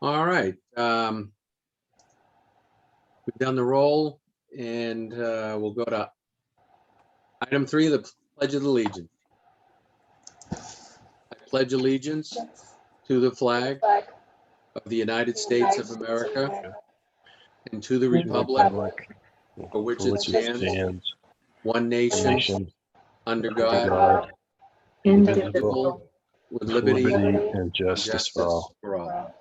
All right. We've done the roll, and we'll go to item 3, the Pledge of Allegiance. I pledge allegiance to the flag of the United States of America and to the republic for which it stands, one nation, under God, indivisible, with liberty and justice for all.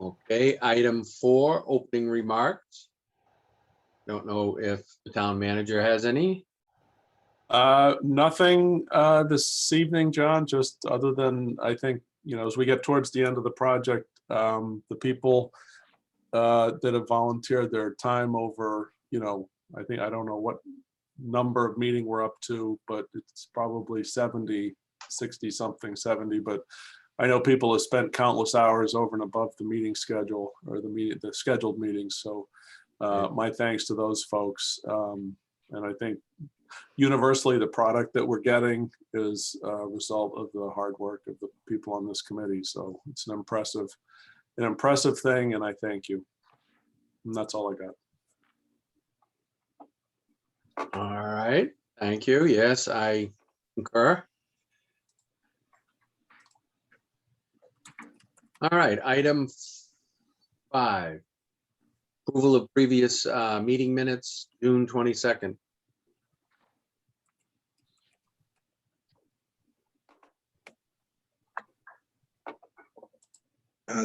Okay, item 4, opening remarks. Don't know if the town manager has any. Nothing this evening, John, just other than I think, as we get towards the end of the project, the people that have volunteered their time over, I don't know what number of meeting we're up to, but it's probably 70, 60 something, 70, but I know people have spent countless hours over and above the meeting schedule or the scheduled meetings. So my thanks to those folks. And I think universally the product that we're getting is a result of the hard work of the people on this committee. So it's an impressive thing, and I thank you. And that's all I got. All right, thank you. Yes, I concur. All right, item 5, approval of previous meeting minutes, June 22nd.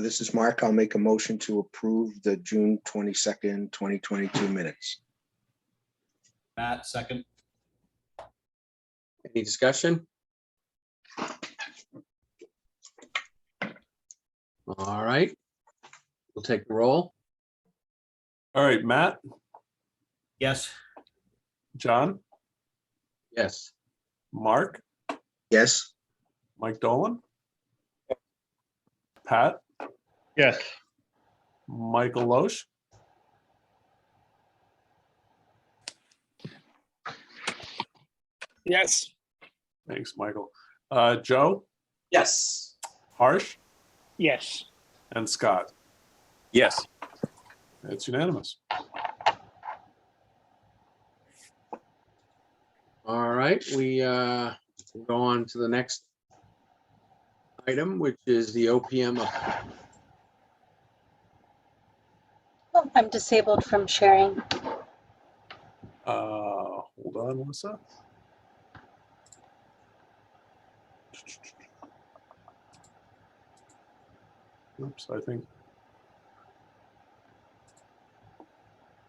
This is Mark. I'll make a motion to approve the June 22nd, 2022 minutes. Matt, second. Any discussion? All right, we'll take the roll. All right, Matt, Yes. John, Yes. Mark, Yes. Mike Dolan, Pat, Yes. Michael Loesch, Yes. thanks, Michael, Joe, Yes. Harsh, Yes. and Scott. Yes. It's unanimous. All right, we go on to the next item, which is the OPM. Oh, I'm disabled from sharing. Hold on, Melissa. Oops, I think.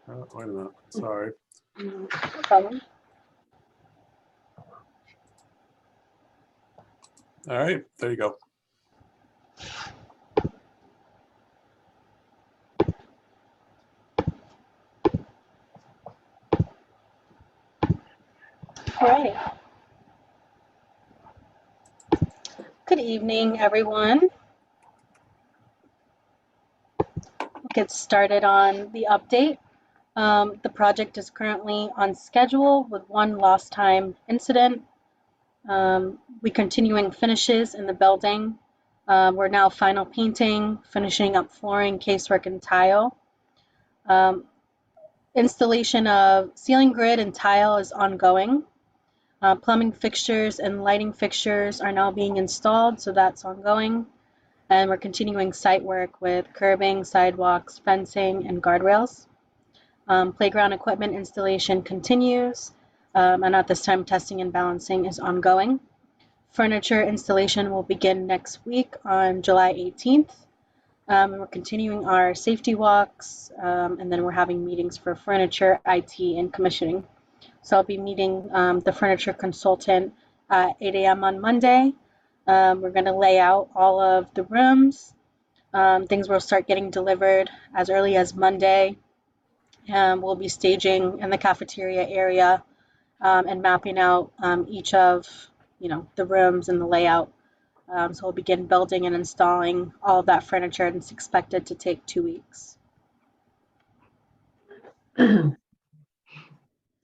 Wait a minute. Sorry. No problem. All right, there you go. All right. Good evening, everyone. We'll get started on the update. The project is currently on schedule with one lost time incident. We continuing finishes in the building. We're now final painting, finishing up flooring, casework, and tile. Installation of ceiling grid and tile is ongoing. Plumbing fixtures and lighting fixtures are now being installed, so that's ongoing. And we're continuing site work with curbing, sidewalks, fencing, and guardrails. Playground equipment installation continues, and at this time, testing and balancing is ongoing. Furniture installation will begin next week on July 18th. We're continuing our safety walks, and then we're having meetings for furniture, IT, and commissioning. So I'll be meeting the furniture consultant at 8 a.m. on Monday. We're going to lay out all of the rooms. Things will start getting delivered as early as Monday. We'll be staging in the cafeteria area and mapping out each of the rooms and the layout. So we'll begin building and installing all of that furniture, and it's expected to take 2 weeks.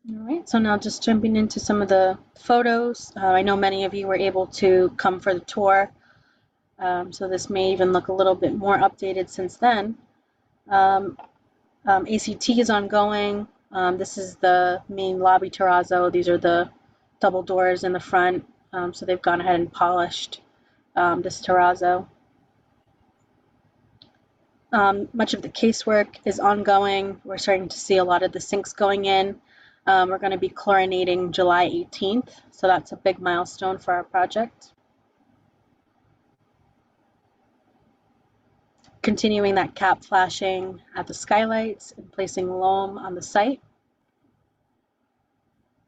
All right, so now just jumping into some of the photos. I know many of you were able to come for the tour, so this may even look a little bit more updated since then. ACT is ongoing. This is the main lobby terrazzo. These are the double doors in the front, so they've gone ahead and polished this terrazzo. Much of the casework is ongoing. We're starting to see a lot of the sinks going in. We're going to be chlorinating July 18th, so that's a big milestone for our project. Continuing that cap flashing at the skylights and placing loam on the site.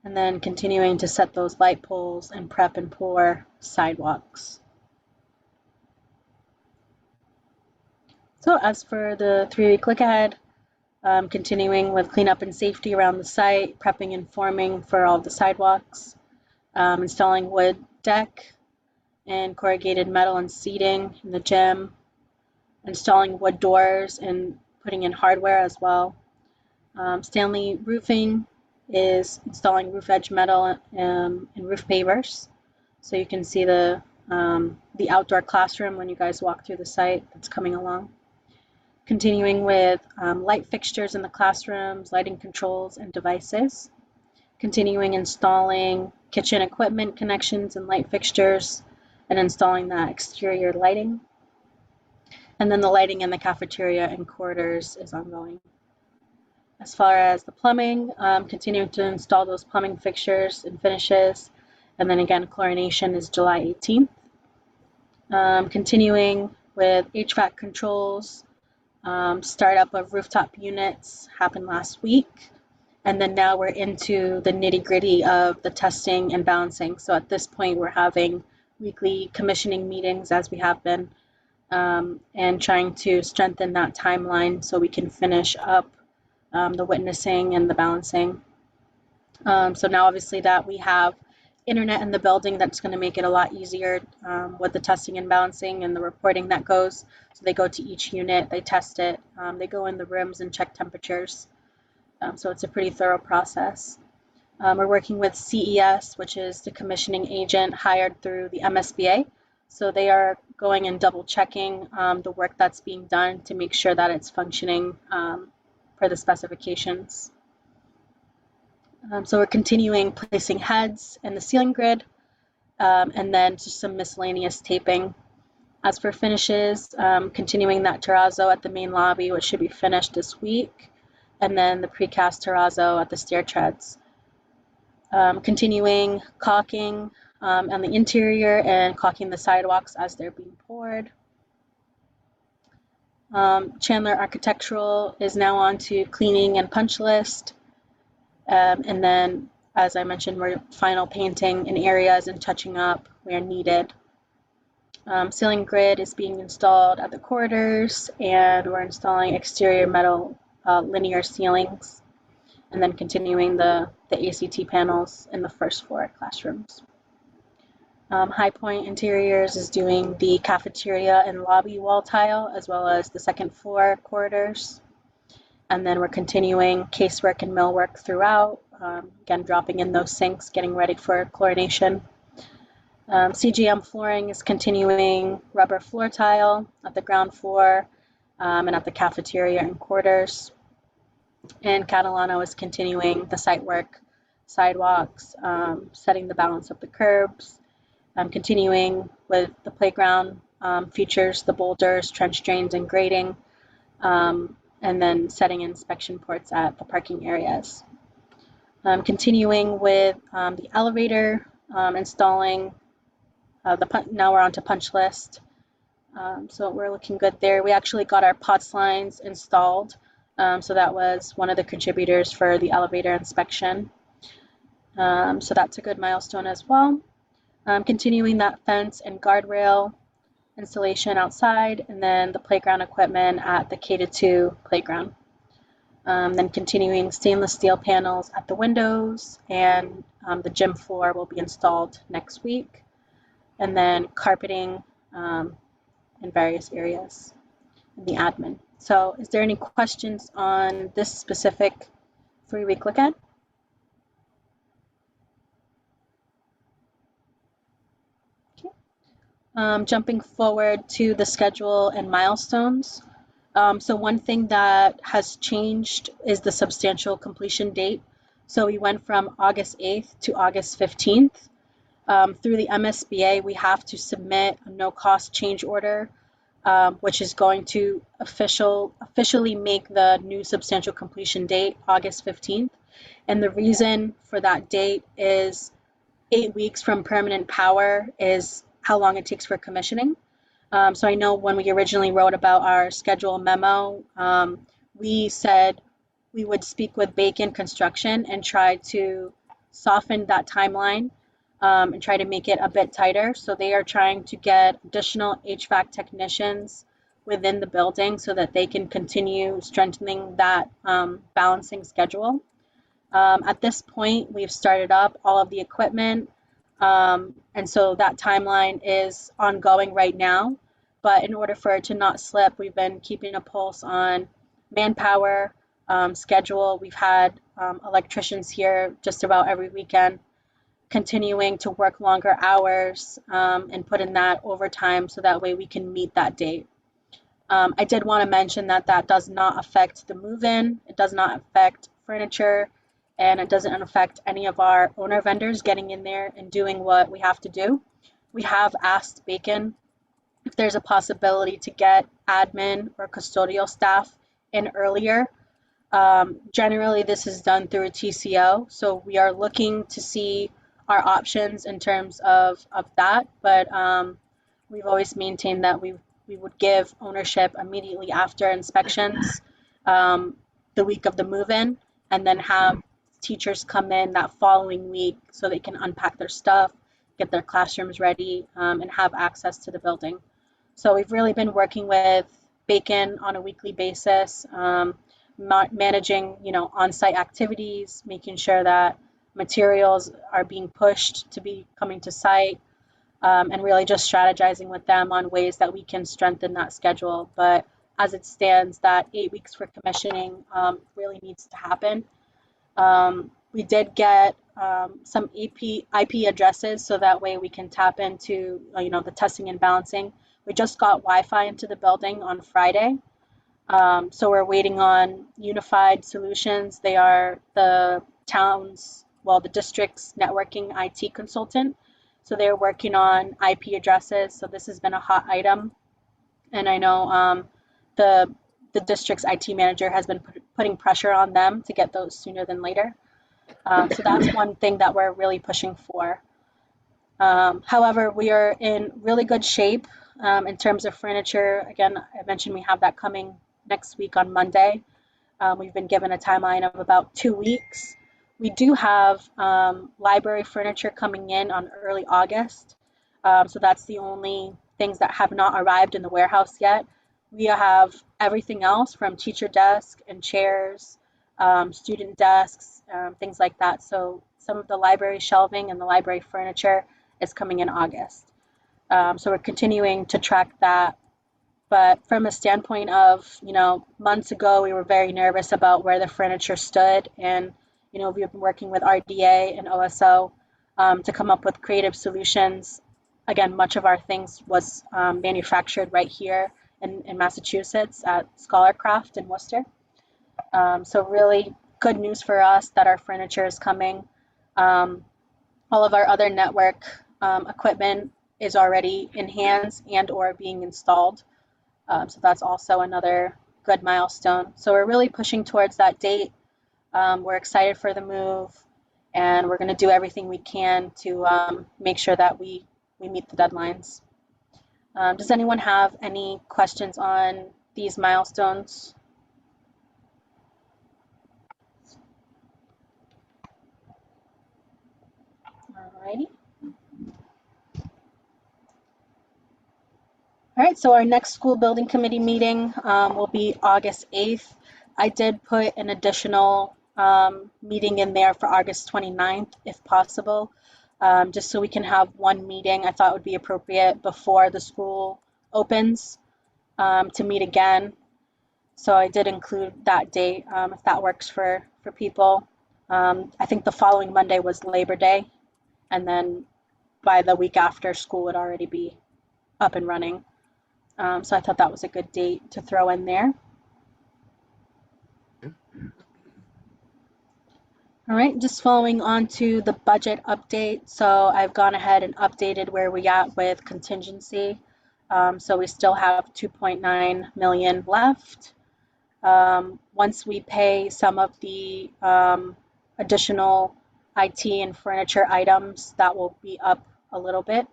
And then continuing to set those light poles and prep and pour sidewalks. So as for the 3-week look ahead, continuing with cleanup and safety around the site, prepping and forming for all the sidewalks, installing wood deck and corrugated metal and seating in the gym, installing wood doors and putting in hardware as well. Stanley Roofing is installing roof edge metal and roof pavers. So you can see the outdoor classroom when you guys walk through the site that's coming along. Continuing with light fixtures in the classrooms, lighting controls and devices. Continuing installing kitchen equipment connections and light fixtures and installing that exterior lighting. And then the lighting in the cafeteria and corridors is ongoing. As far as the plumbing, continuing to install those plumbing fixtures and finishes. And then again, chlorination is July 18th. Continuing with HVAC controls, startup of rooftop units happened last week. And then now we're into the nitty-gritty of the testing and balancing. So at this point, we're having weekly commissioning meetings as we have been, and trying to strengthen that timeline so we can finish up the witnessing and the balancing. So now obviously that we have internet in the building, that's going to make it a lot easier with the testing and balancing and the reporting that goes. So they go to each unit, they test it, they go in the rooms and check temperatures. So it's a pretty thorough process. We're working with CES, which is the commissioning agent hired through the MSBA. So they are going and double checking the work that's being done to make sure that it's functioning per the specifications. So we're continuing placing heads in the ceiling grid, and then just some miscellaneous taping. As for finishes, continuing that terrazzo at the main lobby, which should be finished this week, and then the precast terrazzo at the stair treads. Continuing caulking on the interior and caulking the sidewalks as they're being poured. Chandler Architectural is now on to cleaning and punch list. And then, as I mentioned, we're final painting in areas and touching up where needed. Ceiling grid is being installed at the corridors, and we're installing exterior metal linear ceilings, and then continuing the ACT panels in the first floor classrooms. High Point Interiors is doing the cafeteria and lobby wall tile, as well as the second floor corridors. And then we're continuing casework and millwork throughout, again, dropping in those sinks, getting ready for chlorination. CGM flooring is continuing rubber floor tile at the ground floor and at the cafeteria and quarters. And Catalano is continuing the site work, sidewalks, setting the balance of the curbs, continuing with the playground features, the boulders, trench drains, and grading, and then setting inspection ports at the parking areas. Continuing with the elevator, installing now we're on to punch list. So we're looking good there. We actually got our POTS lines installed. So that was one of the contributors for the elevator inspection. So that's a good milestone as well. Continuing that fence and guardrail installation outside, and then the playground equipment at the K-2 playground. Then continuing stainless steel panels at the windows, and the gym floor will be installed next week. And then carpeting in various areas in the admin. So is there any questions on this specific 3-week look at? Jumping forward to the schedule and milestones. So one thing that has changed is the substantial completion date. So we went from August 8th to August 15th. Through the MSBA, we have to submit a no-cost change order, which is going to officially make the new substantial completion date August 15th. And the reason for that date is 8 weeks from permanent power is how long it takes for commissioning. So I know when we originally wrote about our schedule memo, we said we would speak with Bacon Construction and try to soften that timeline, and try to make it a bit tighter. So they are trying to get additional HVAC technicians within the building so that they can continue strengthening that balancing schedule. At this point, we've started up all of the equipment, and so that timeline is ongoing right now. But in order for it to not slip, we've been keeping a pulse on manpower, schedule. We've had electricians here just about every weekend, continuing to work longer hours, and put in that overtime so that way we can meet that date. I did want to mention that that does not affect the move-in, it does not affect furniture, and it doesn't affect any of our owner vendors getting in there and doing what we have to do. We have asked Bacon if there's a possibility to get admin or custodial staff in earlier. Generally, this is done through a TCO, so we are looking to see our options in terms of that, but we've always maintained that we would give ownership immediately after inspections, the week of the move-in, and then have teachers come in that following week so they can unpack their stuff, get their classrooms ready, and have access to the building. So we've really been working with Bacon on a weekly basis, managing, on-site activities, making sure that materials are being pushed to be coming to site, and really just strategizing with them on ways that we can strengthen that schedule. But as it stands, that 8 weeks for commissioning really needs to happen. We did get some IP addresses so that way we can tap into the testing and balancing. We just got Wi-Fi into the building on Friday. So we're waiting on Unified Solutions. They are the district's networking IT consultant. So they're working on IP addresses. So this has been a hot item. And I know the district's IT manager has been putting pressure on them to get those sooner than later. So that's one thing that we're really pushing for. However, we are in really good shape in terms of furniture. Again, I mentioned we have that coming next week on Monday. We've been given a timeline of about 2 weeks. We do have library furniture coming in on early August. So that's the only things that have not arrived in the warehouse yet. We have everything else from teacher desk and chairs, student desks, things like that. So some of the library shelving and the library furniture is coming in August. So we're continuing to track that. But from a standpoint of, months ago, we were very nervous about where the furniture stood. And, we've been working with RDA and OSO to come up with creative solutions. Again, much of our things was manufactured right here in Massachusetts at Scholarcraft in Worcester. So really good news for us that our furniture is coming. All of our other network equipment is already in hands and or being installed. So that's also another good milestone. So we're really pushing towards that date. We're excited for the move, and we're going to do everything we can to make sure that we meet the deadlines. Does anyone have any questions on these milestones? Alrighty. All right, so our next school building committee meeting will be August 8th. I did put an additional meeting in there for August 29th, if possible, just so we can have one meeting. I thought it would be appropriate before the school opens to meet again. So I did include that date, if that works for people. I think the following Monday was Labor Day, and then by the week after, school would already be up and running. So I thought that was a good date to throw in there. All right, just following on to the budget update. So I've gone ahead and updated where we at with contingency. So we still have 2.9 million left. Once we pay some of the additional IT and furniture items, that will be up a little bit.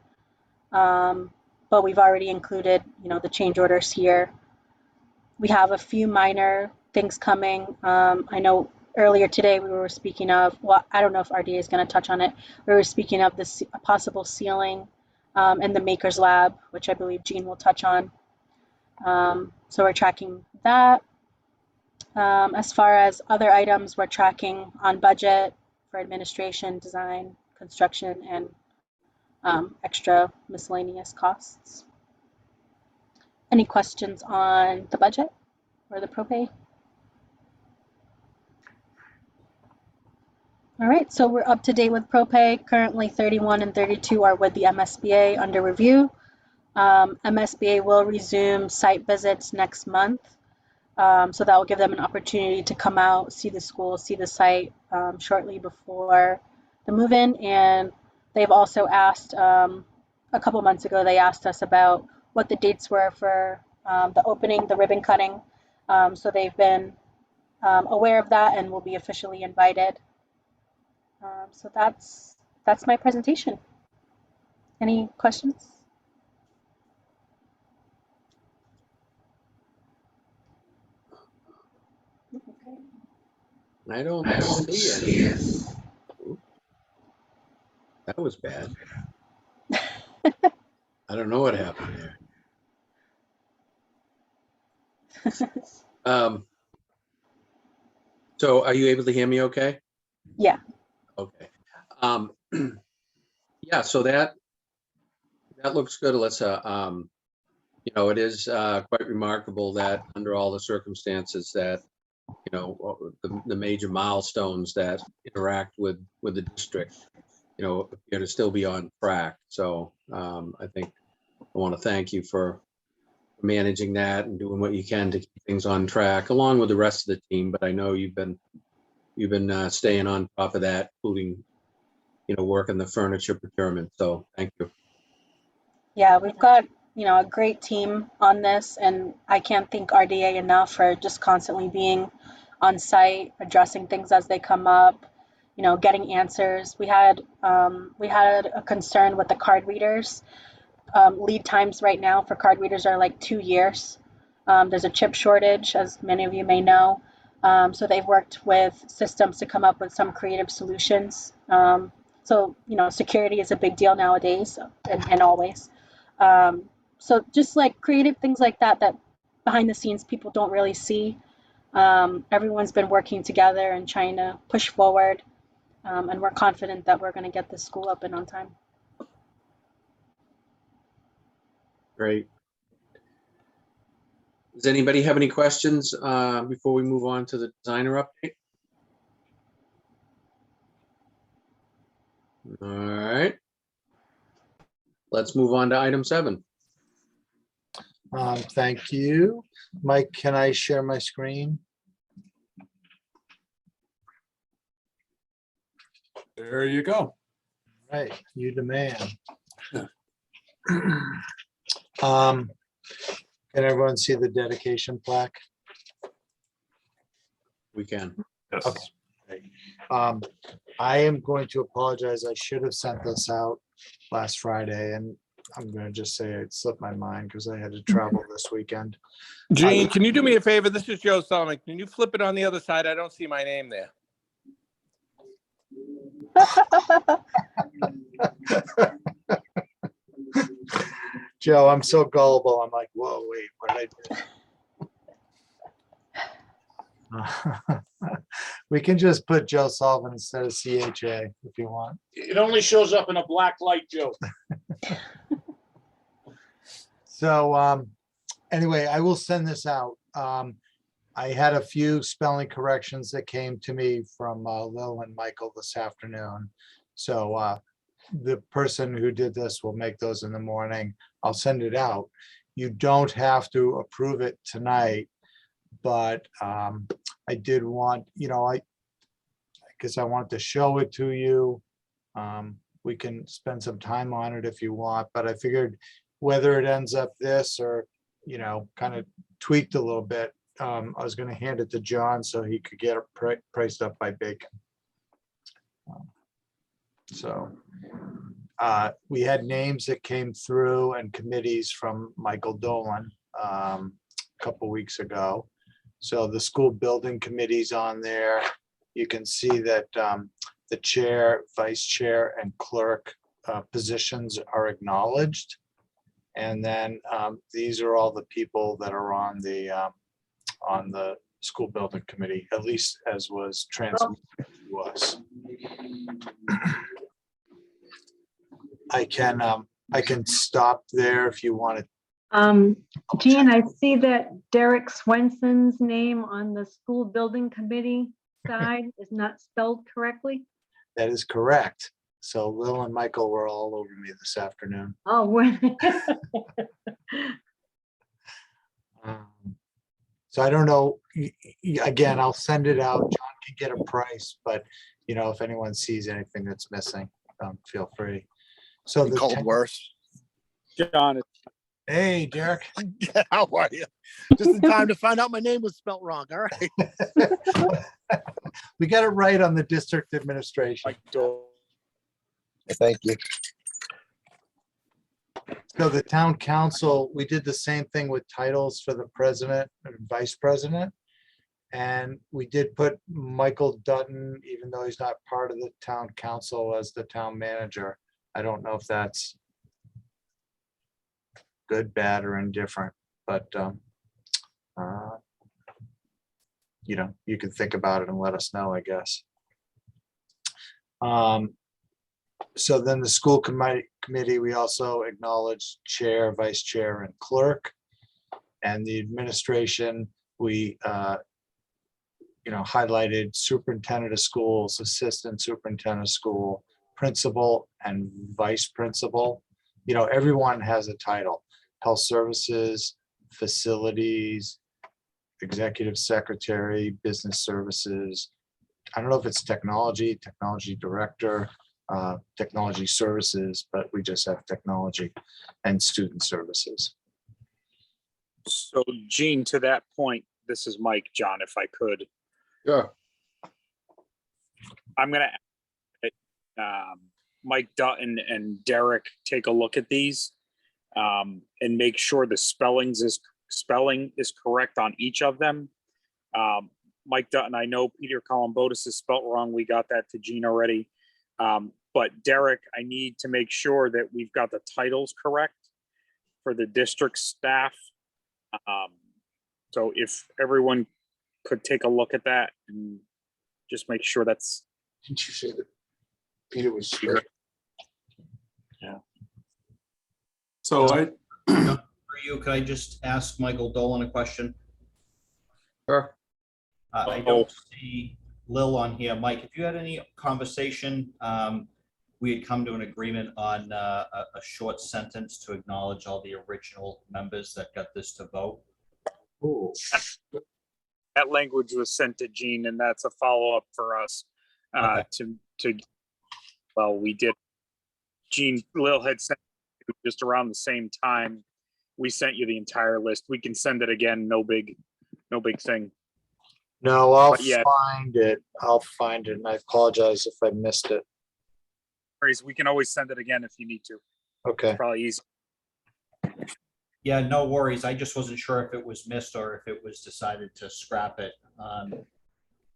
But we've already included, the change orders here. We have a few minor things coming. I know earlier today we were speaking of, well, I don't know if RDA is going to touch on it. We were speaking of this possible ceiling in the Maker's Lab, which I believe Jean will touch on. So we're tracking that. As far as other items, we're tracking on budget for administration, design, construction, and extra miscellaneous costs. Any questions on the budget or the propay? All right, so we're up to date with propay. Currently 31 and 32 are with the MSBA under review. MSBA will resume site visits next month. So that will give them an opportunity to come out, see the school, see the site shortly before the move-in. And they've also asked, a couple months ago, they asked us about what the dates were for the opening, the ribbon cutting. So they've been aware of that and will be officially invited. So that's my presentation. Any questions? I don't see any. That was bad. I don't know what happened there. So are you able to hear me okay? Yeah. Okay. Yeah, so that looks good, Alyssa. It is quite remarkable that under all the circumstances that, the major milestones that interact with the district, appear to still be on track. So I think I want to thank you for managing that and doing what you can to keep things on track, along with the rest of the team. But I know you've been staying on top of that, including, working the furniture procurement. So thank you. Yeah, we've got, a great team on this, and I can't thank RDA enough for just constantly being on site, addressing things as they come up, getting answers. We had a concern with the card readers. Lead times right now for card readers are like 2 years. There's a chip shortage, as many of you may know. So they've worked with systems to come up with some creative solutions. So, security is a big deal nowadays and always. So just like creative things like that behind the scenes people don't really see. Everyone's been working together and trying to push forward. And we're confident that we're going to get this school open on time. Great. Does anybody have any questions before we move on to the designer update? All right. Let's move on to item 7. Thank you. Mike, can I share my screen? There you go. Right, you the man. Can everyone see the dedication plaque? We can. Yes. Okay. I am going to apologize. I should have sent this out last Friday, and I'm going to just say it slipped my mind because I had to travel this weekend. Gene, can you do me a favor? This is Joe Solomon. Can you flip it on the other side? I don't see my name there. Joe, I'm so gullible. I'm like, whoa, wait, what did I do? We can just put Joe Sullivan instead of CHA if you want. It only shows up in a black light, Joe. So anyway, I will send this out. I had a few spelling corrections that came to me from Lil and Michael this afternoon. So the person who did this will make those in the morning. I'll send it out. You don't have to approve it tonight, but I did want, because I want to show it to you. We can spend some time on it if you want, but I figured whether it ends up this or, kind of tweaked a little bit, I was going to hand it to John so he could get it priced up by Bacon. So we had names that came through and committees from Michael Dolan a couple weeks ago. So the school building committee's on there. You can see that the chair, vice chair, and clerk positions are acknowledged. And then these are all the people that are on the school building committee, at least as was transmitted to us. I can stop there if you want to. Jean, I see that Derek Swenson's name on the school building committee side is not spelled correctly. That is correct. So Lil and Michael were all over me this afternoon. Oh, were they? So I don't know. Again, I'll send it out. John can get a price, but if anyone sees anything that's missing, feel free. So Been called worse. John, Hey, Derek. How are you? Just in time to find out my name was spelt wrong. All right. We got it right on the district administration. Thank you. So the town council, we did the same thing with titles for the president and vice president. And we did put Michael Dutton, even though he's not part of the town council, as the town manager. I don't know if that's good, bad, or indifferent, but you can think about it and let us know, I guess. So then the school committee, we also acknowledged chair, vice chair, and clerk. And the administration, we highlighted superintendent of schools, assistant superintendent of school, principal, and vice principal. Everyone has a title: health services, facilities, executive secretary, business services. I don't know if it's technology director, technology services, but we just have technology, and student services. so Gene, to that point, this is Mike, John, if I could. Sure. I'm going to Mike Dutton and Derek take a look at these and make sure the spelling is correct on each of them. Mike Dutton, I know Peter Columbotus is spelt wrong. We got that to Gene already. But Derek, I need to make sure that we've got the titles correct for the district staff. So if everyone could take a look at that and just make sure that's. Didn't you say that Peter was? Yeah. So For you, could I just ask Michael Dolan a question? Sure. I don't see Lil on here. Mike, if you had any conversation, we had come to an agreement on a short sentence to acknowledge all the original members that got this to vote. Ooh. That language was sent to Gene, and that's a follow-up for us we did. Gene, Lil had sent you just around the same time. We sent you the entire list. We can send it again. No big thing. No, I'll But yeah. find it. And I apologize if I missed it. We can always send it again if you need to. Okay. It's probably easy. Yeah, no worries. I just wasn't sure if it was missed or if it was decided to scrap it.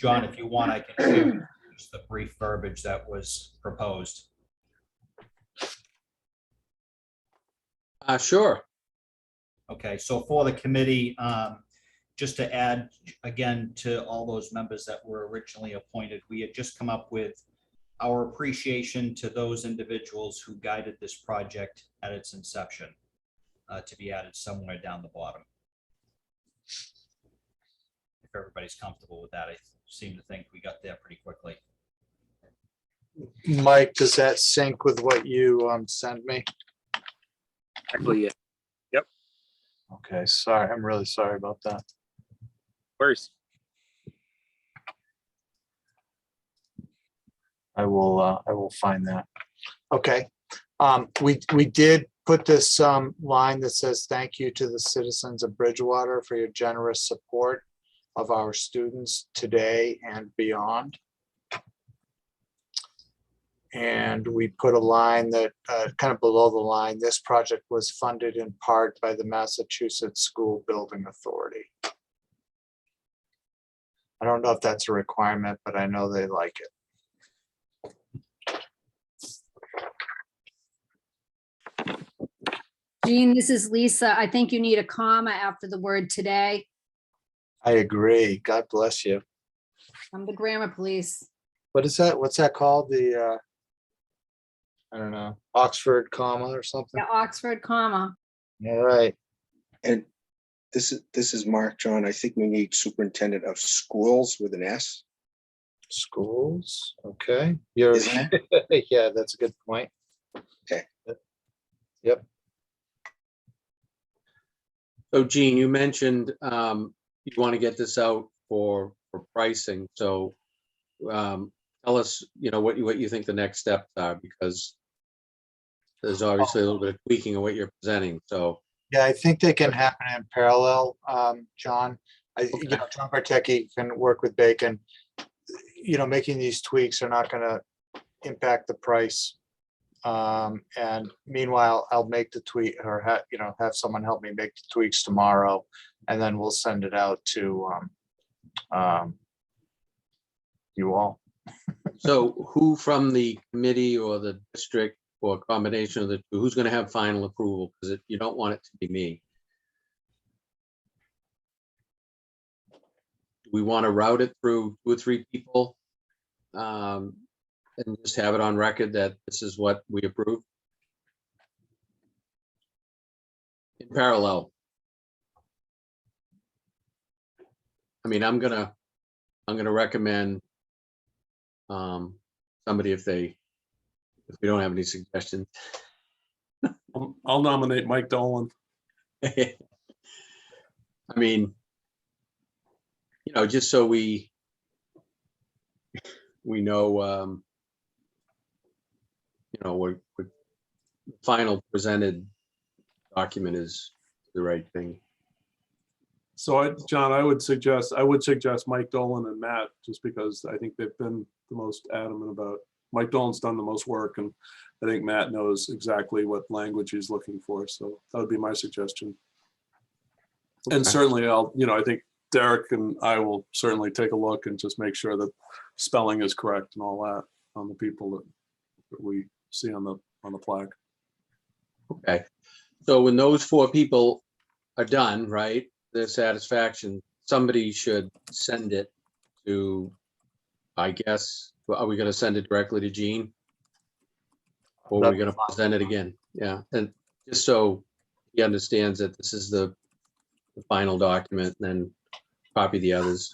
John, if you want, I can share just the brief verbiage that was proposed. Sure. Okay, so for the committee, just to add again to all those members that were originally appointed, we had just come up with our appreciation to those individuals who guided this project at its inception, to be added somewhere down the bottom. If everybody's comfortable with that, I seem to think we got there pretty quickly. Mike, does that sync with what you sent me? Actually, yeah. Okay, sorry, I'm really sorry about that. Where's I will find that. Okay. We did put this line that says, thank you to the citizens of Bridgewater for your generous support of our students today and beyond. And we put a line that kind of below the line, this project was funded in part by the Massachusetts School Building Authority. I don't know if that's a requirement, but I know they like it. Jean, this is Lisa. I think you need a comma after the word today. I agree. God bless you. I'm the grammar police. What is that? What's that called? The, I don't know, Oxford comma or something? Yeah, Oxford comma. All right. And this is Mark, John. I think we need superintendent of schools with an S. Schools, okay. You're, Isn't yeah, that's a good point. Okay. Yep. So Gene, you mentioned you want to get this out for pricing. So tell us, what you think the next steps are, because there's obviously a little bit of tweaking of what you're presenting. So Yeah, I think they can happen in parallel, John. Okay. John Bartecki can work with Bacon. Making these tweaks are not gonna impact the price. And meanwhile, I'll make the tweak or have someone help me make the tweaks tomorrow, and then we'll send it out to you all. So who from the committee or the district or a combination of the two, who's going to have final approval? Because you don't want it to be me. Do we want to route it through 2 or 3 people and just have it on record that this is what we approve? In parallel. I mean, I'm gonna recommend somebody if we don't have any suggestions. I'll nominate Mike Dolan. I mean, just so we know, what the final presented document is the right thing. So John, I would suggest Mike Dolan and Matt, just because I think they've been the most adamant about. Mike Dolan's done the most work, and I think Matt knows exactly what language he's looking for. So that would be my suggestion. And Okay. certainly I think Derek and I will certainly take a look and just make sure that spelling is correct and all that on the people that we see on the plaque. Okay. So when those 4 people are done, right, their satisfaction, somebody should send it to, I guess, are we going to send it directly to Gene? Or are we going to present it again? Yeah. And just so he understands that this is the final document, and then copy the others.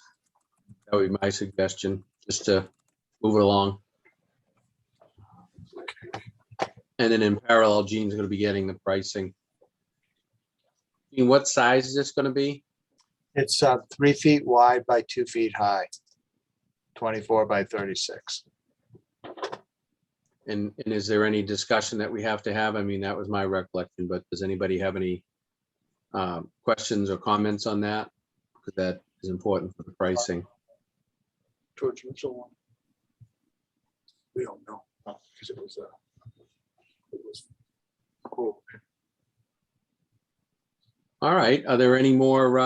That would be my suggestion, just to move it along. And then in parallel, Gene's going to be getting the pricing. Gene, what size is this going to be? It's 3 feet wide by 2 feet high, 24 by 36. And is there any discussion that we have to have? I mean, that was my recollection, but does anybody have any questions or comments on that? Because that is important for the pricing. George Mitchell one. We don't know, because it was cool. All right. Are there any more,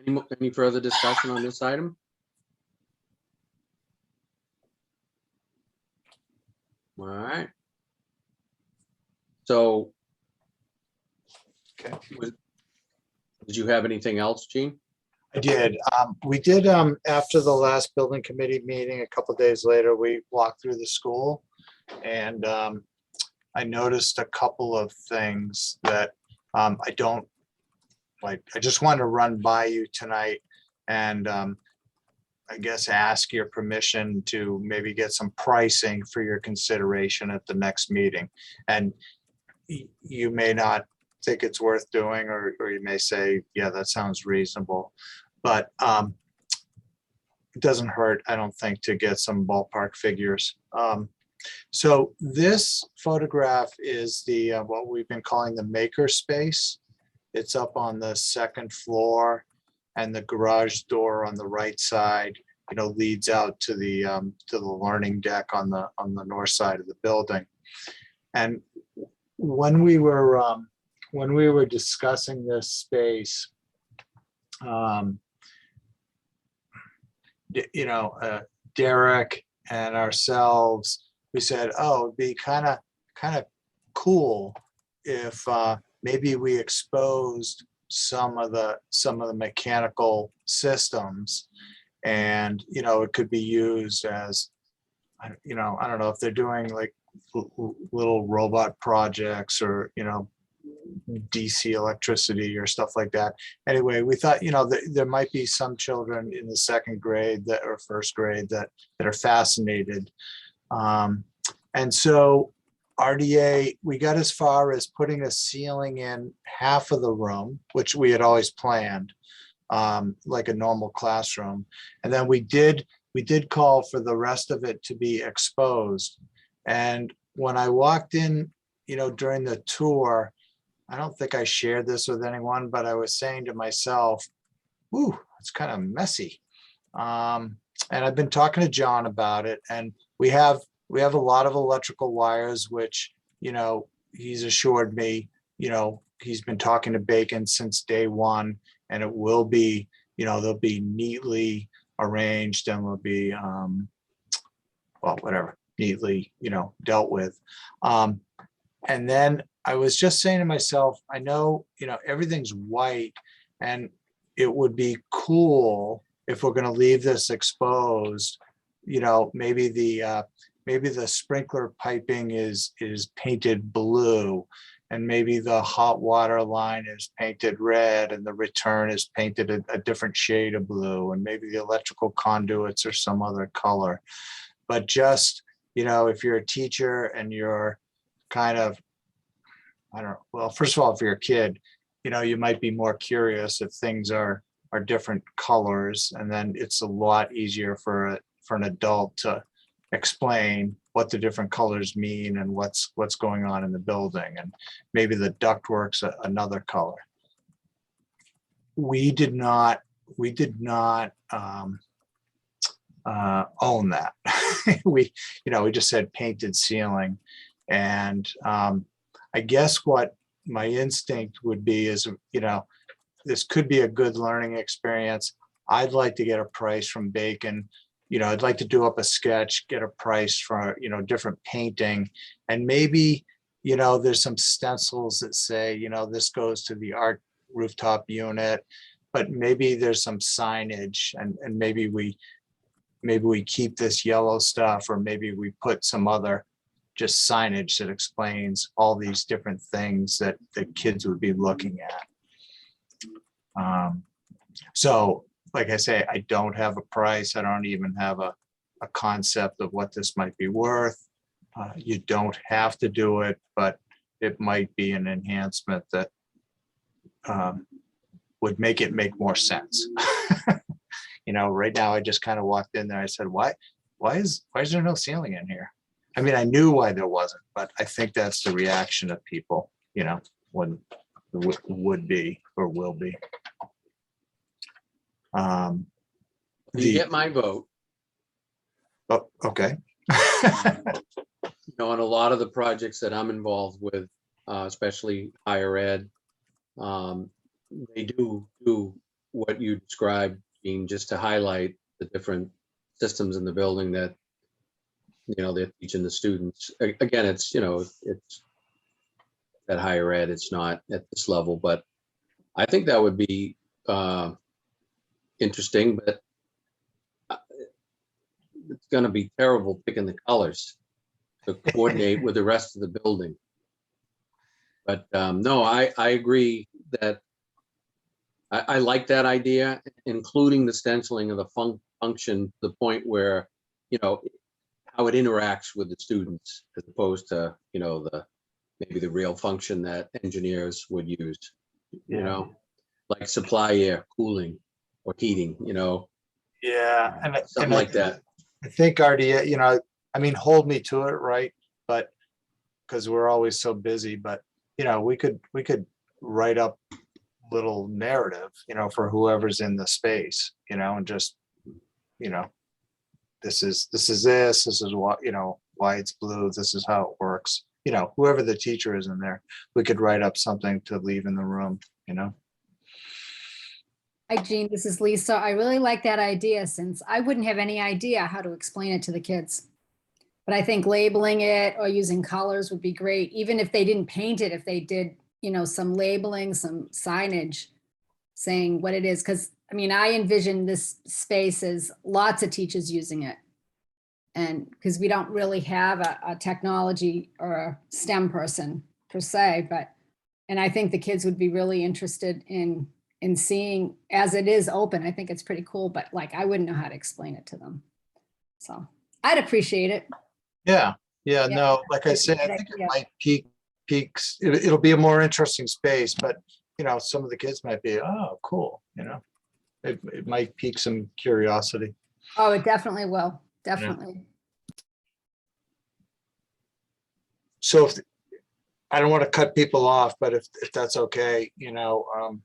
any further discussion on this item? All right. So, Okay. Did you have anything else, Gene? I did. We did, after the last building committee meeting, a couple days later, we walked through the school, and I noticed a couple of things that I don't like. I just wanted to run by you tonight, and I guess, ask your permission to maybe get some pricing for your consideration at the next meeting. And you may not think it's worth doing, or you may say, yeah, that sounds reasonable. But it doesn't hurt, I don't think, to get some ballpark figures. So this photograph is the what we've been calling the maker space. It's up on the second floor, and the garage door on the right side, leads out to the learning deck on the north side of the building. And when we were discussing this space, Derek and ourselves, we said, oh, it'd be kind of cool if maybe we exposed some of the mechanical systems, and it could be used as, I don't know if they're doing like little robot projects or DC electricity or stuff like that. Anyway, we thought there might be some children in the second grade or first grade that are fascinated, and so RDA, we got as far as putting a ceiling in half of the room, which we had always planned, like a normal classroom. And then we did call for the rest of it to be exposed. And when I walked in, during the tour, I don't think I shared this with anyone, but I was saying to myself, ooh, it's kind of messy. And I've been talking to John about it, and we have a lot of electrical wires, which, he's assured me, he's been talking to Bacon since day one, and it will be, they'll be neatly arranged, and will be, neatly, dealt with. And then I was just saying to myself, I know, everything's white, and it would be cool if we're going to leave this exposed, maybe the sprinkler piping is painted blue, and maybe the hot water line is painted red, and the return is painted a different shade of blue, and maybe the electrical conduits are some other color. But just, if you're a teacher and you're kind of, well, first of all, if you're a kid, you might be more curious if things are different colors, and then it's a lot easier for an adult to explain what the different colors mean and what's going on in the building, and maybe the ductwork's another color. We did not own that. we just said painted ceiling, and I guess what my instinct would be is, this could be a good learning experience. I'd like to get a price from Bacon. I'd like to do up a sketch, get a price for, different painting. And maybe, there's some stencils that say, this goes to the art rooftop unit, but maybe there's some signage, and maybe we keep this yellow stuff, or maybe we put some other just signage that explains all these different things that the kids would be looking at. So, like I say, I don't have a price. I don't even have a concept of what this might be worth. You don't have to do it, but it might be an enhancement that would make it make more sense. Right now I just kind of walked in there. I said, why is there no ceiling in here? I mean, I knew why there wasn't, but I think that's the reaction of people, when would be or will be. You get my vote. Oh, okay. On a lot of the projects that I'm involved with, especially higher ed, they do what you described, Gene, just to highlight the different systems in the building that they're teaching the students. Again, it's it's at higher ed, it's not at this level, but I think that would be interesting, but it's going to be terrible picking the colors to coordinate with the rest of the building. But no, I agree that I like that idea, including the stenciling of the function to the point where, how it interacts with the students as opposed to, maybe the real function that engineers would use, like supply air, cooling or heating, Yeah, something like that. I think Artie, hold me to it, right? But because we're always so busy, but we could write up little narrative, for whoever's in the space, and just, this is what, why it's blue, this is how it works. Whoever the teacher is in there, we could write up something to leave in the room, Hi, Jean, this is Lisa. I really like that idea since I wouldn't have any idea how to explain it to the kids. But I think labeling it or using colors would be great, even if they didn't paint it, if they did, some labeling, some signage saying what it is. Because, I envision this space as lots of teachers using it. And because we don't really have a technology or a STEM person per se, and I think the kids would be really interested in seeing as it is open. I think it's pretty cool, but I wouldn't know how to explain it to them. So I'd appreciate it. Yeah, no, like I said, I think it might peaks. It'll be a more interesting space, but some of the kids might be, oh, cool. It might pique some curiosity. Oh, it definitely will. Definitely. So if I don't want to cut people off, but if that's okay,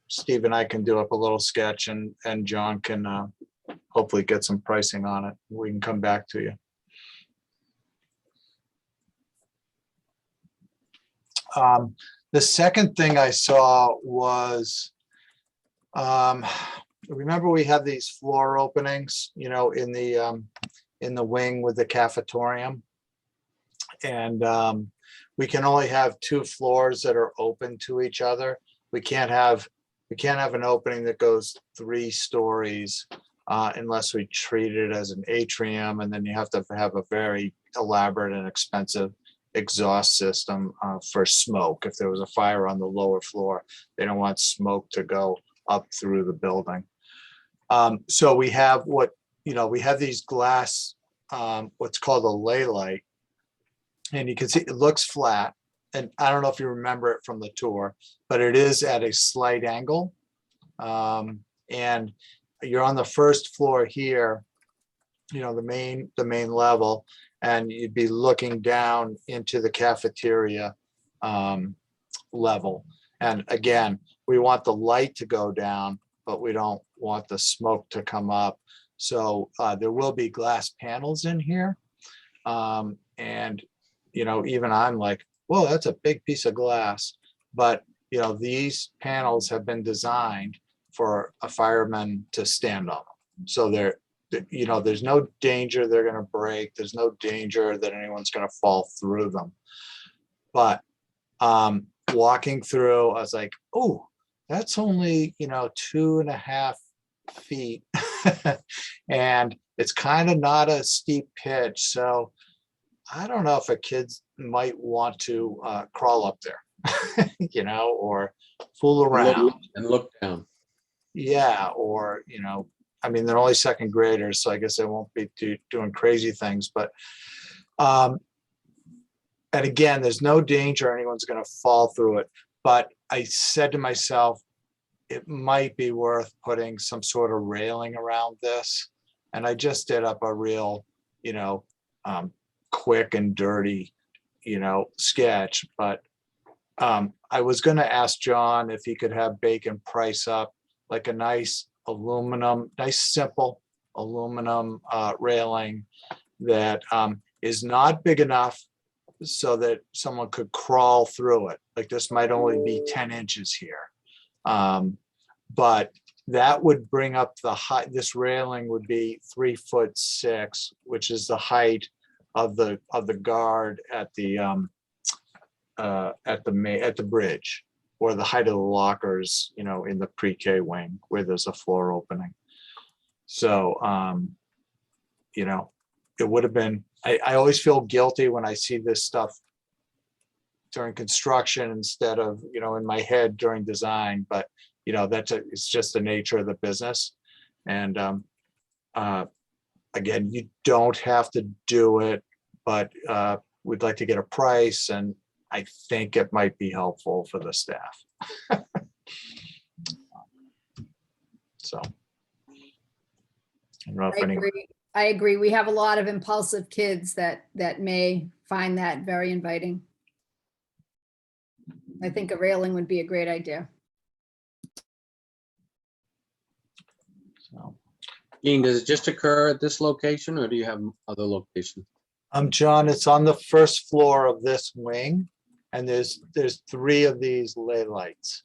Steve and I can do up a little sketch and John can hopefully get some pricing on it. We can come back to you. The second thing I saw was, remember we have these floor openings, in the wing with the cafetorium, and we can only have 2 floors that are open to each other. We can't have an opening that goes 3 stories unless we treat it as an atrium, and then you have to have a very elaborate and expensive exhaust system for smoke. If there was a fire on the lower floor, they don't want smoke to go up through the building. So we have we have these glass, what's called a lay light, and you can see it looks flat. And I don't know if you remember it from the tour, but it is at a slight angle. And you're on the first floor here, the main level, and you'd be looking down into the cafeteria level. And again, we want the light to go down, but we don't want the smoke to come up. So there will be glass panels in here. And, even I'm like, whoa, that's a big piece of glass. But, these panels have been designed for a fireman to stand on them. So there's no danger they're going to break. There's no danger that anyone's going to fall through them. But walking through, I was like, oh, that's only, 2.5 feet. And it's kind of not a steep pitch. So I don't know if a kid might want to crawl up there, or fool around. And look down. Yeah, or, they're only second graders, so I guess they won't be doing crazy things. But, and again, there's no danger anyone's going to fall through it. But I said to myself, it might be worth putting some sort of railing around this. And I just did up a real, quick and dirty, sketch. But I was going to ask John if he could have Bacon price up like a nice simple aluminum railing that is not big enough so that someone could crawl through it. Like this might only be 10 inches here. But that would bring up the height. This railing would be 3'6", which is the height of the guard at the bridge, or the height of the lockers, in the pre-K wing where there's a floor opening. So, it would have been, I always feel guilty when I see this stuff during construction instead of, in my head during design, but it's just the nature of the business. And Again, you don't have to do it, but we'd like to get a price, and I think it might be helpful for the staff. So. I don't know if I agree. We have a lot of impulsive kids that may find that very inviting. I think a railing would be a great idea. So, Dean, does it just occur at this location or do you have other locations? John, it's on the first floor of this wing, and there's 3 of these lay lights.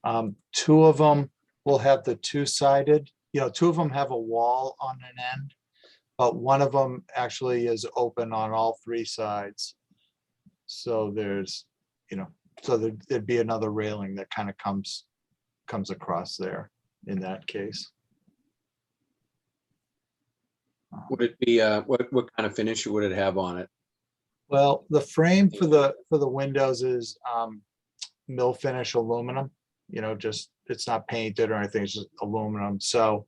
2 of them will have the 2-sided, 2 of them have a wall on an end, but one of them actually is open on all 3 sides. So there's, so there'd be another railing that kind of comes across there in that case. Would it be, what kind of finish would it have on it? Well, the frame for the windows is mill finish aluminum, just, it's not painted or anything, it's just aluminum. So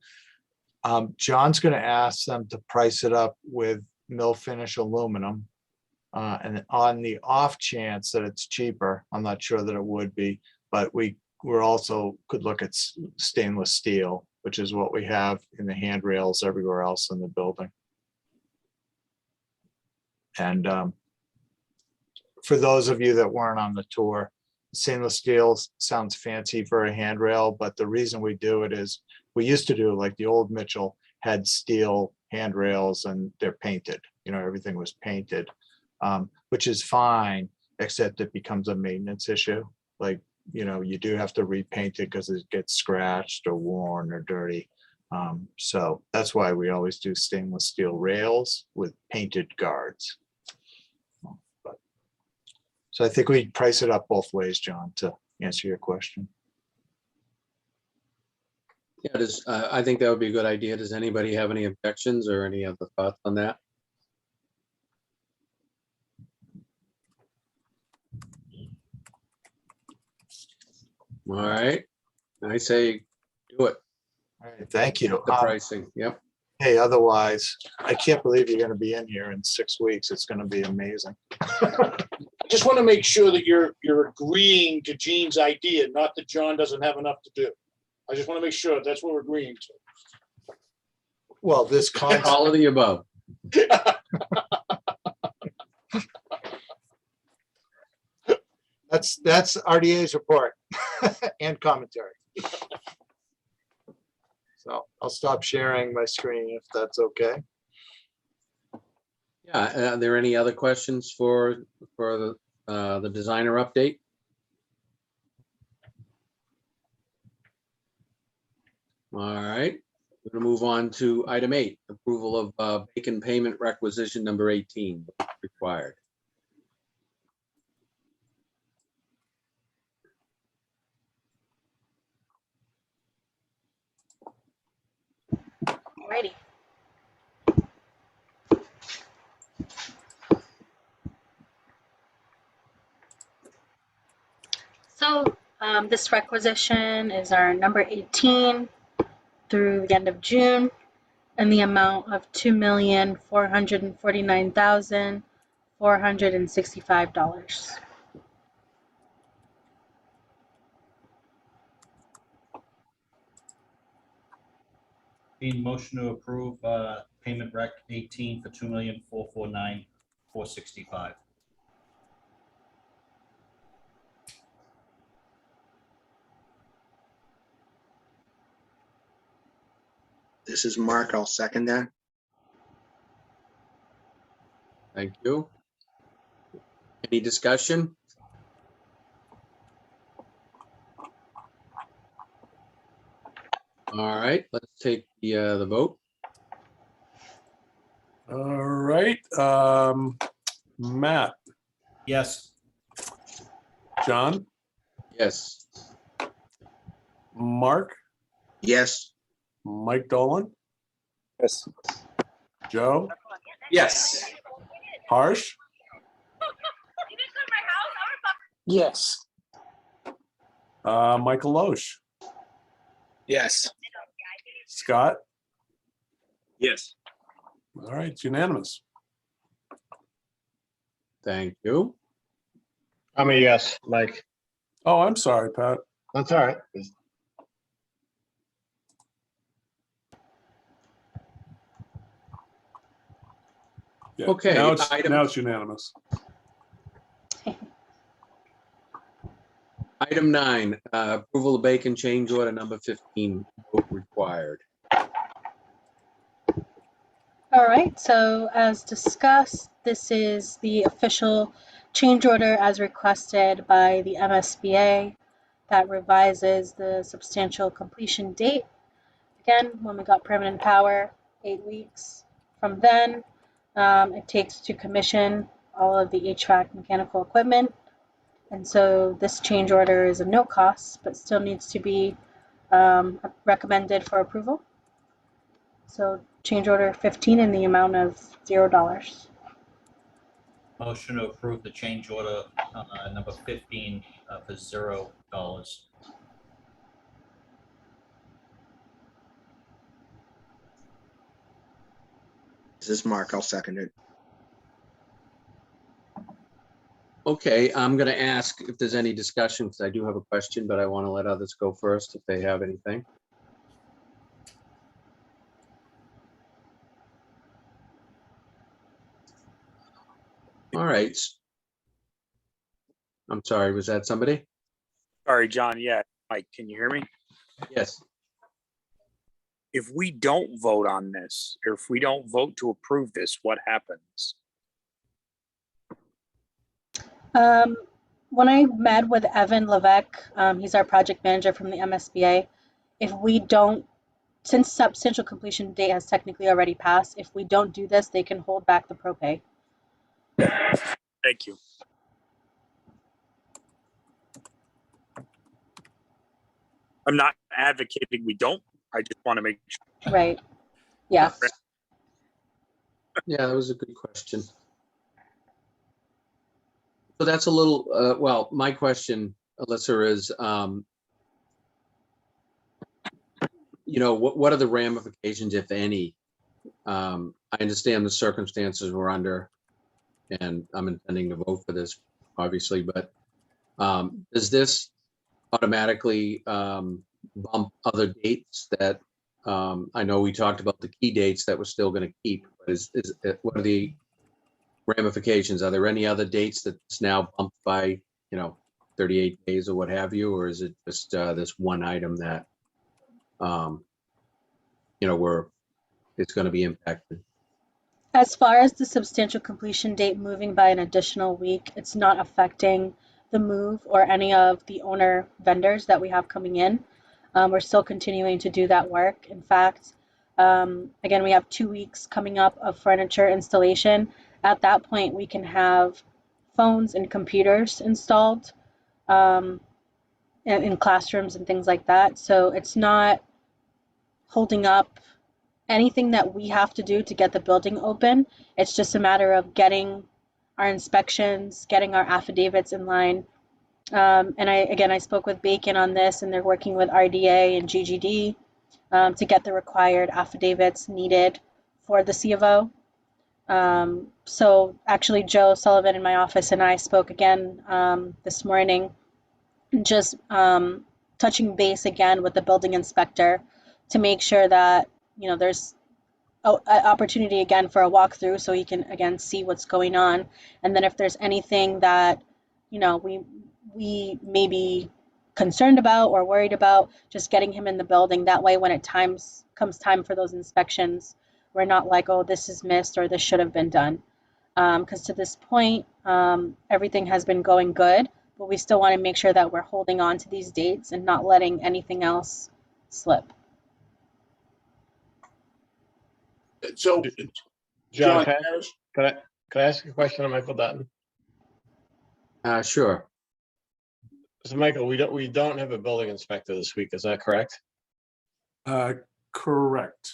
John's gonna ask them to price it up with mill finish aluminum. And on the off chance that it's cheaper, I'm not sure that it would be, but we're also could look at stainless steel, which is what we have in the handrails everywhere else in the building. And for those of you that weren't on the tour, stainless steel sounds fancy for a handrail, but the reason we do it is we used to do, like the old Mitchell had steel handrails and they're painted, everything was painted, which is fine, except it becomes a maintenance issue. Like, you do have to repaint it because it gets scratched or worn or dirty. So that's why we always do stainless steel rails with painted guards. So I think we price it up both ways, John, to answer your question. Yeah, I think that would be a good idea. Does anybody have any objections or any other thoughts on that? All right, I say do it. All right, thank you. The pricing, yep. Hey, otherwise, I can't believe you're going to be in here in 6 weeks. It's going to be amazing. I just want to make sure that you're agreeing to Gene's idea, not that John doesn't have enough to do. I just want to make sure that's what we're agreeing to. Well, this concept. All of the above. That's RDA's report and commentary. So I'll stop sharing my screen if that's okay. Yeah, are there any other questions for the designer update? All right, we're gonna move on to item 8, approval of Bacon payment requisition number 18 required. Alrighty. So this requisition is our number 18 through the end of June, and the amount of $2,449,465. Being motion to approve payment rec 18 for $2,449,465. This is Mark. I'll second that. Thank you. Any discussion? All right, let's take the vote. All right, Matt, Yes. John, Yes. Mark, Yes. Mike Dolan, Yes. Joe, Yes. Harsh, Yes. Michael Loesch, Yes. Scott, Yes. All right, it's unanimous. Thank you. I'm a yes, Mike. Oh, I'm sorry, Pat. That's all right. Yeah, Okay, now it's item- unanimous. Item 9, approval of Bacon change order number 15, vote required. All right, so as discussed, this is the official change order as requested by the MSBA that revises the substantial completion date. Again, when we got permanent power, 8 weeks. From then, it takes to commission all of the HVAC mechanical equipment. And so this change order is of no cost, but still needs to be recommended for approval. So change order 15 in the amount of $0. Motion to approve the change order number 15 for $0. This is Mark. I'll second it. Okay, I'm going to ask if there's any discussion, because I do have a question, but I want to let others go first if they have anything. All right. I'm sorry, was that somebody? Sorry, John. Yeah, Mike, can you hear me? Yes. If we don't vote on this, or if we don't vote to approve this, what happens? When I met with Evan Levesque, he's our project manager from the MSBA, if we don't, since substantial completion date has technically already passed, if we don't do this, they can hold back the propay. Thank you. I'm not advocating we don't. I just want to make sure. Right. Yeah. Yeah, that was a good question. So that's a little, well, my question, Alyssa, is, you know, what are the ramifications, if any? I understand the circumstances we're under, and I'm intending to vote for this, obviously, but does this automatically bump other dates that, I know we talked about the key dates that we're still going to keep, but what are the ramifications? Are there any other dates that's now bumped by, 38 days or what have you, or is it just this one item that, it's going to be impacted? As far as the substantial completion date moving by an additional week, it's not affecting the move or any of the owner vendors that we have coming in. We're still continuing to do that work. In fact, again, we have 2 weeks coming up of furniture installation. At that point, we can have phones and computers installed in classrooms and things like that. So it's not holding up anything that we have to do to get the building open. It's just a matter of getting our inspections, getting our affidavits in line. And I spoke with Bacon on this, and they're working with RDA and GGD to get the required affidavits needed for the C of O. So actually, Joe Sullivan in my office and I spoke again this morning, just touching base again with the building inspector to make sure that there's an opportunity again for a walkthrough, so he can again see what's going on, and then if there's anything that we may be concerned about or worried about, just getting him in the building. That way, when it comes time for those inspections, we're not like, oh, this is missed or this should have been done. Because to this point, everything has been going good, but we still want to make sure that we're holding on to these dates and not letting anything else slip. So, John, John, can I ask a question on Michael Dutton? Sure. So Michael, we don't have a building inspector this week, is that correct? Correct.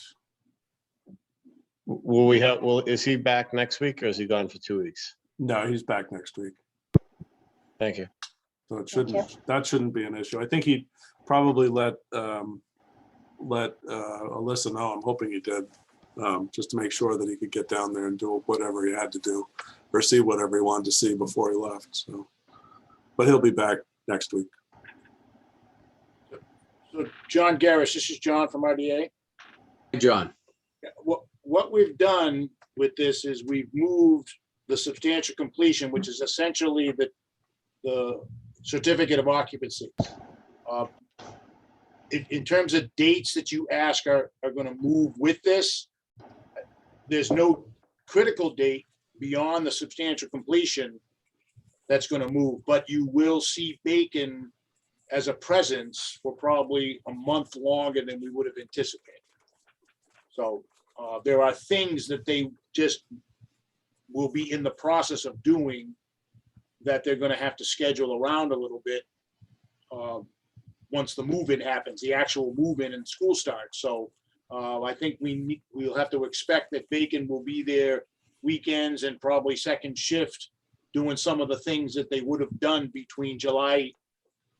Is he back next week or is he gone for 2 weeks? No, he's back next week. Thank you. So that shouldn't be an issue. I think he probably let Alyssa know. I'm hoping he did. just to make sure that he could get down there and do whatever he had to do or see whatever he wanted to see before he left. So, but he'll be back next week. So John Garris, this is John from RDA. Hey, John. What we've done with this is we've moved the substantial completion, which is essentially the certificate of occupancy. In terms of dates that you ask are going to move with this, there's no critical date beyond the substantial completion that's going to move, but you will see Bacon as a presence for probably a month longer than we would have anticipated. So there are things that they just will be in the process of doing that they're going to have to schedule around a little bit once the move-in happens, the actual move-in and school starts. So I think we'll have to expect that Bacon will be there weekends and probably second shift doing some of the things that they would have done between July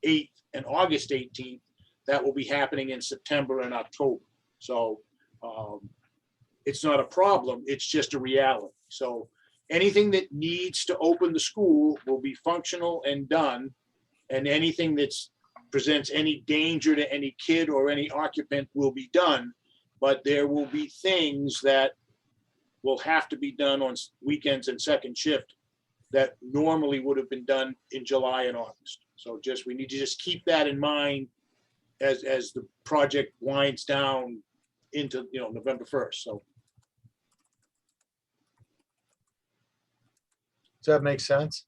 8th and August 18th. That will be happening in September and October. So it's not a problem, it's just a reality. So anything that needs to open the school will be functional and done, and anything that's presents any danger to any kid or any occupant will be done, but there will be things that will have to be done on weekends and second shift that normally would have been done in July and August. So we need to just keep that in mind as the project winds down into November 1st. So Does that make sense?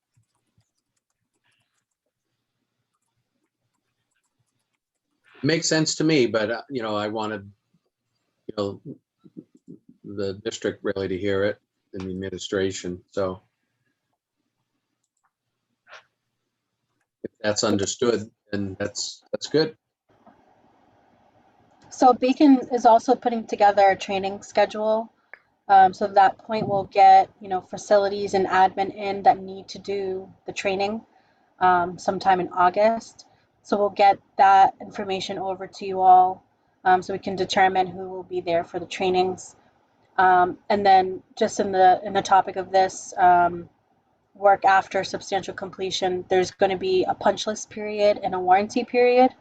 Makes sense to me, but I wanted, the district really to hear it and the administration. So if that's understood, then that's good. So Bacon is also putting together a training schedule. So at that point we'll get, facilities and admin in that need to do the training sometime in August. So we'll get that information over to you all so we can determine who will be there for the trainings. And then just in the topic of this work after substantial completion, there's going to be a punch list period and a warranty period.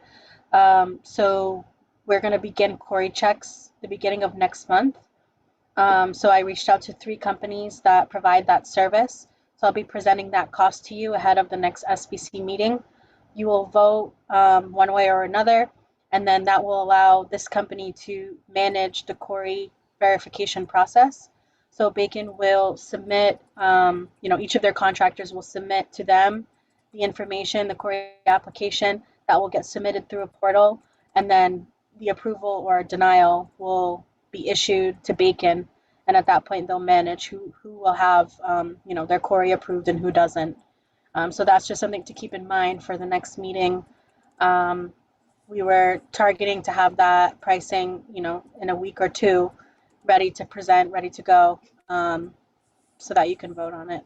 So we're going to begin query checks the beginning of next month. So I reached out to 3 companies that provide that service. So I'll be presenting that cost to you ahead of the next SBC meeting. You will vote one way or another, and then that will allow this company to manage the query verification process. So Bacon will submit, each of their contractors will submit to them the information, the query application that will get submitted through a portal, and then the approval or denial will be issued to Bacon, and at that point they'll manage who will have their query approved and who doesn't. So that's just something to keep in mind for the next meeting. We were targeting to have that pricing, in a week or 2, ready to present, ready to go, so that you can vote on it.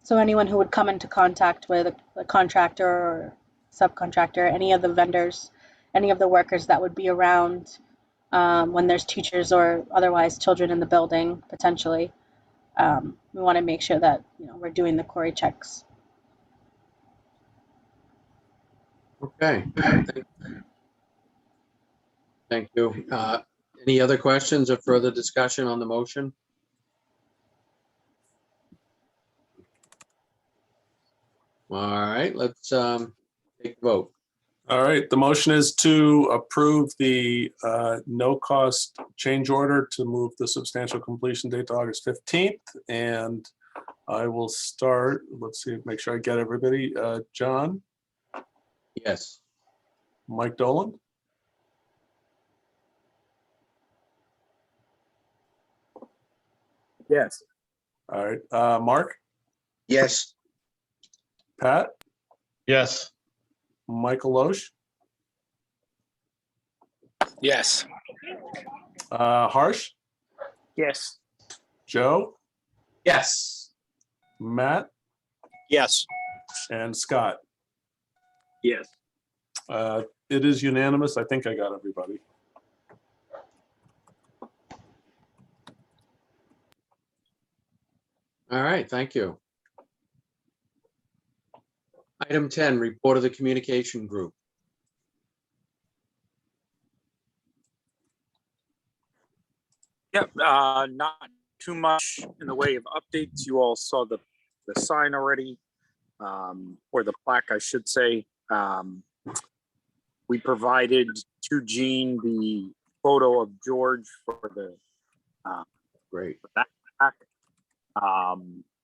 So anyone who would come into contact with a contractor or subcontractor, any of the vendors, any of the workers that would be around when there's teachers or otherwise children in the building, potentially, we want to make sure that we're doing the query checks. Okay. Thank you. Any other questions or further discussion on the motion? All right, let's take the vote. All right, the motion is to approve the no-cost change order to move the substantial completion date to August 15th. And I will start, let's see, make sure I get everybody. John? Yes. Mike Dolan? Yes. All right, Mark? Yes. Pat? Yes. Michael Loesch? Yes. Harsh? Yes. Joe? Yes. Matt? Yes. And Scott? Yes. It is unanimous. I think I got everybody. All right, thank you. Item 10, report of the communication group. Yep, not too much in the way of updates. You all saw the sign already, or the plaque, I should say. We provided to Gene the photo of George for the Great. backpack.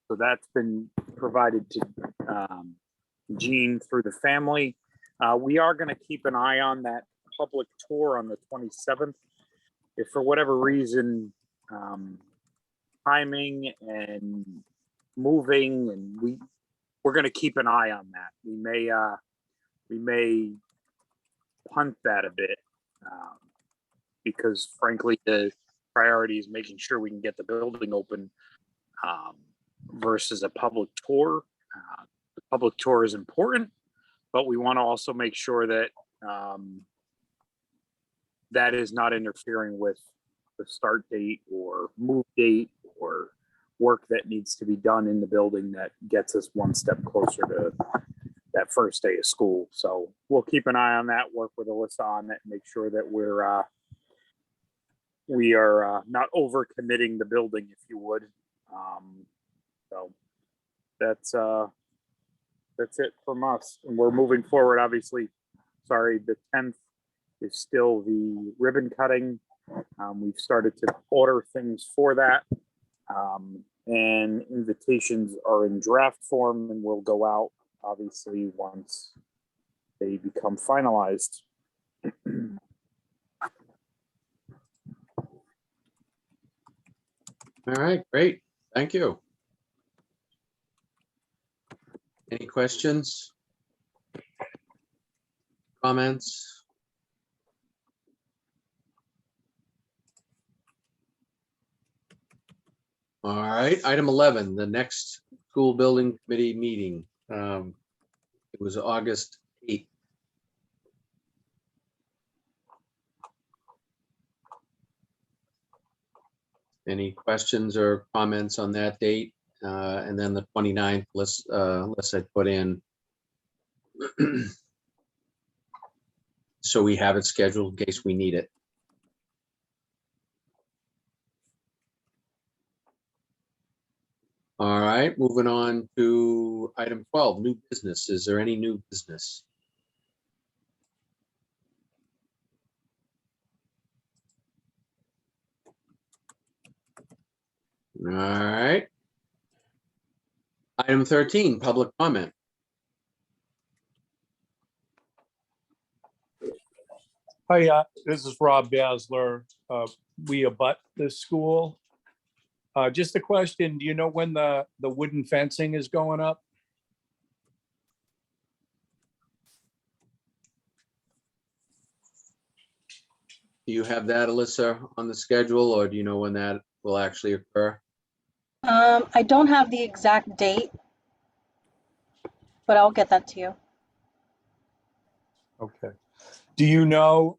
So that's been provided to Gene through the family. We are going to keep an eye on that public tour on the 27th. If for whatever reason, timing and moving, and we're going to keep an eye on that. We may punt that a bit because frankly, the priority is making sure we can get the building open versus a public tour. The public tour is important, but we want to also make sure that that is not interfering with the start date or move date or work that needs to be done in the building that gets us one step closer to that first day of school. So we'll keep an eye on that, work with Alyssa on it, and make sure that we are not over committing the building, if you would. So that's it from us, and we're moving forward. Obviously, sorry, the 10th is still the ribbon cutting. We've started to order things for that, and invitations are in draft form and will go out obviously once they become finalized. All right, great. Thank you. Any questions? Comments? All right, item 11, the next school building committee meeting. It was August 8th. Any questions or comments on that date? And then the 29th, let's put in. So we have it scheduled in case we need it. All right, moving on to item 12, new business. Is there any new business? All right. Item 13, public comment. Hi, this is Rob Basler. We abut this school. Just a question, do you know when the wooden fencing is going up? Do you have that, Alyssa, on the schedule, or do you know when that will actually occur? I don't have the exact date, but I'll get that to you. Okay. Do you know,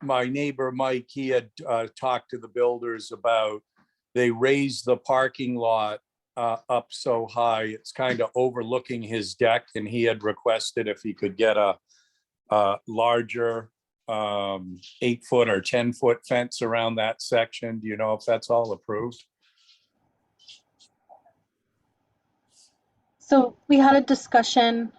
my neighbor Mike, he had talked to the builders about, they raised the parking lot up so high, it's kind of overlooking his deck, and he had requested if he could get a larger 8-foot or 10-foot fence around that section. Do you know if that's all approved? So we had a discussion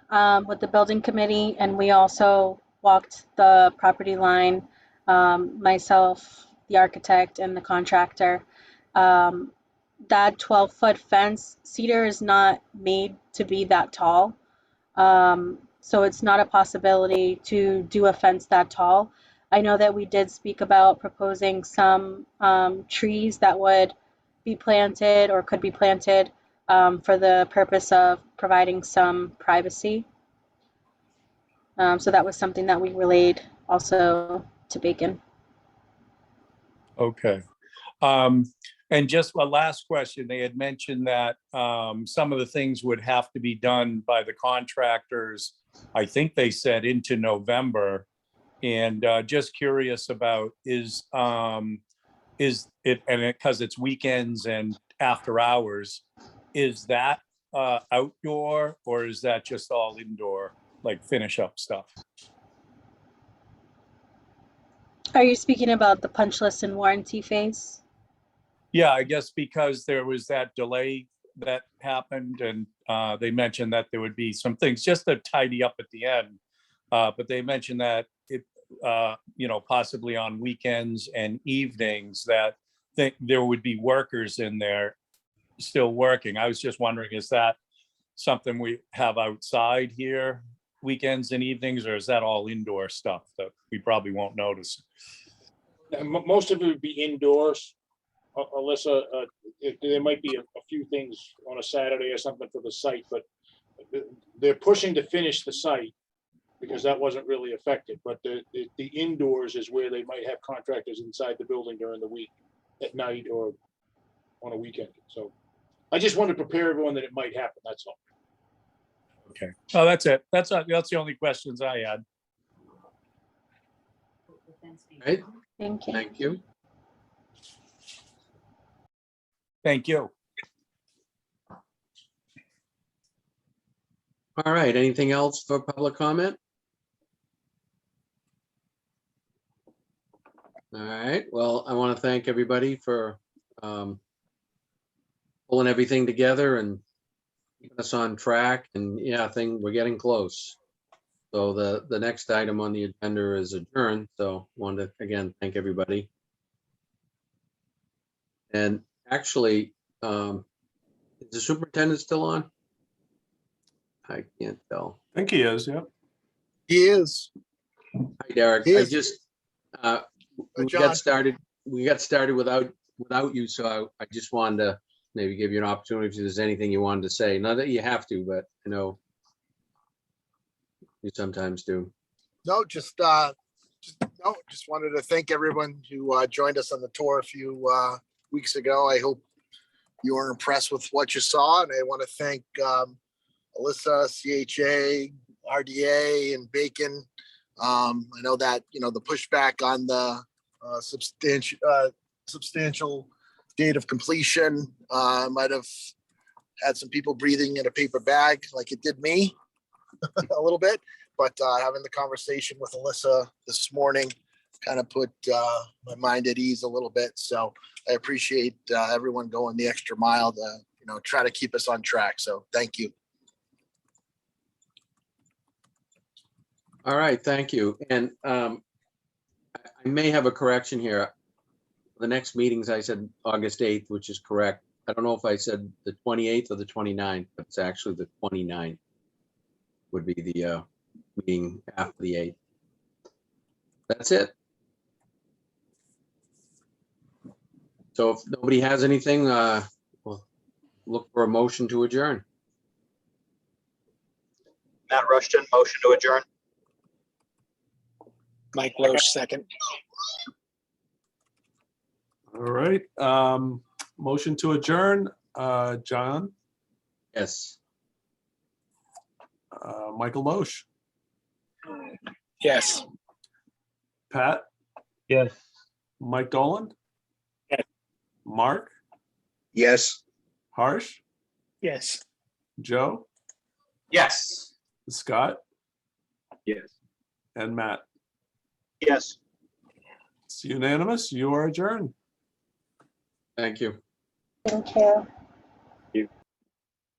with the building committee, and we also walked the property line, myself, the architect, and the contractor. That 12-foot fence, cedar is not made to be that tall. So it's not a possibility to do a fence that tall. I know that we did speak about proposing some trees that would be planted or could be planted for the purpose of providing some privacy. So that was something that we relayed also to Bacon. Okay. And just a last question, they had mentioned that some of the things would have to be done by the contractors, I think they said into November. And just curious about is it, and because it's weekends and after hours. Is that outdoor or is that just all indoor, like finish up stuff? Are you speaking about the punch list and warranty phase? Yeah, I guess because there was that delay that happened and they mentioned that there would be some things just to tidy up at the end. But they mentioned that it, possibly on weekends and evenings that there would be workers in there still working. I was just wondering, is that something we have outside here, weekends and evenings, or is that all indoor stuff that we probably won't notice? Most of it would be indoors. Alyssa, there might be a few things on a Saturday or something for the site, but they're pushing to finish the site because that wasn't really affected. But the indoors is where they might have contractors inside the building during the week, at night or on a weekend. So I just wanted to prepare everyone that it might happen. That's all. Okay. Oh, that's it. That's the only questions I had. Right, Thank you. thank you. Thank you. All right, anything else for public comment? All right, well, I want to thank everybody for pulling everything together and keeping us on track. And yeah, we're getting close. So the next item on the agenda is adjourned. So wanted to again thank everybody. And actually, is the superintendent still on? I can't tell. I think he is, yeah. He is. Hi, Derek. He I is. just we John. got started. We got started without you, so I just wanted to maybe give you an opportunity if there's anything you wanted to say. Not that you have to, but I know you sometimes do. No, just wanted to thank everyone who joined us on the tour a few weeks ago. I hope you were impressed with what you saw, and I want to thank Alyssa, CHA, RDA, and Bacon. I know that the pushback on the substantial date of completion might have had some people breathing in a paper bag, like it did me a little bit. But having the conversation with Alyssa this morning kind of put my mind at ease a little bit. So I appreciate everyone going the extra mile to try to keep us on track. So thank you. All right, thank you. And I may have a correction here. The next meetings, I said August 8th, which is correct. I don't know if I said the 28th or the 29th, but it's actually the 29th would be the meeting after the 8th. That's it. So if nobody has anything, we'll look for a motion to adjourn. Matt Rushton, motion to adjourn. Mike Loesch, second. All right. Motion to adjourn. John, Yes. Michael Loesch, Yes. Pat, Yes. Mike Dolan, Yes. Mark, Yes. Harsh, Yes. Joe, Yes. Scott, Yes. and Matt. Yes. It's unanimous. You are adjourned. Thank you. Thank you.